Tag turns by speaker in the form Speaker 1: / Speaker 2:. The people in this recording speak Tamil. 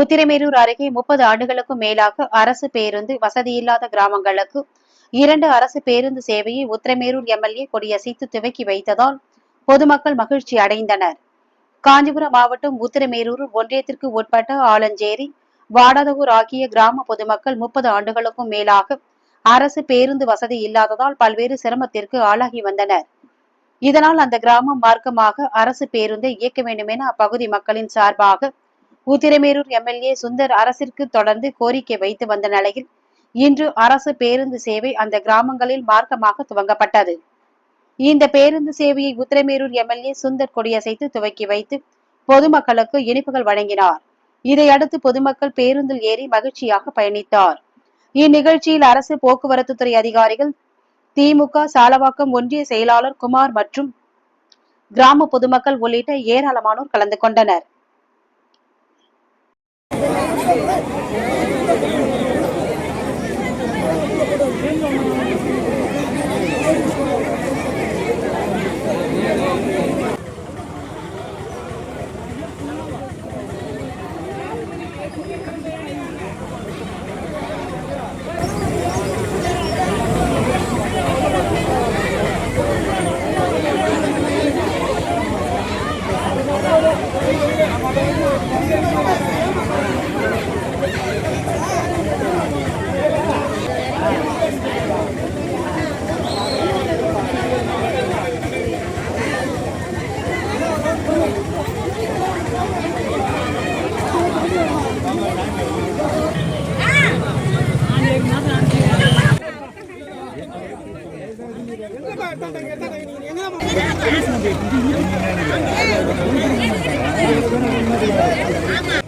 Speaker 1: உத்திரமேரூர் அருகே 30 ஆண்டுகளுக்கும் மேலாக அரசு பேருந்து வசதியில்லாத கிராமங்களுக்கு 2 அரசு பேருந்து சேவையை உத்திரமேரூர் எம்எல்ஏ கொடியசைத்து துவக்கி வைத்ததால் பொதுமக்கள் மகிழ்ச்சி அடைந்தனர். காஞ்சிபுரம் மாவட்டம் உத்திரமேரூர் ஒன்றியத்திற்கு உட்பட்ட ஆலஞ்சேரி, வாடாதவூர் ஆகிய கிராம பொதுமக்கள் 30 ஆண்டுகளுக்கும் மேலாக அரசு பேருந்து வசதி இல்லாததால் பல்வேறு சிரமத்திற்கு ஆளாகி வந்தனர். இதனால் அந்த கிராமம் மார்க்கமாக அரசு பேருந்தை இயக்க வேண்டும் என அப்பகுதி மக்களின் சார்பாக உத்திரமேரூர் எம்எல்ஏ சுந்தர் அரசிற்கு தொடர்ந்து கோரிக்கை வைத்து வந்த நிலையில் இன்று அரசு பேருந்து சேவை அந்த கிராமங்களில் மார்க்கமாக துவங்கப்பட்டது. இந்த பேருந்து சேவையை உத்திரமேரூர் எம்எல்ஏ சுந்தர் கொடியசைத்து துவக்கி வைத்து பொதுமக்களுக்கு இனிப்புகள் வழங்கினார். இதையடுத்து பொதுமக்கள் பேருந்தில் ஏறி மகிழ்ச்சியாக பயணித்தார். இந்நிகழ்ச்சியில் அரசு போக்குவரத்து துறை அதிகாரிகள், திமுக சாலவாக்கம் ஒன்றிய செயலாளர் குமார் மற்றும் கிராம பொதுமக்கள் உள்ளிட்ட ஏராளமானோர் கலந்து கொண்டனர்.
Speaker 2: ஆமா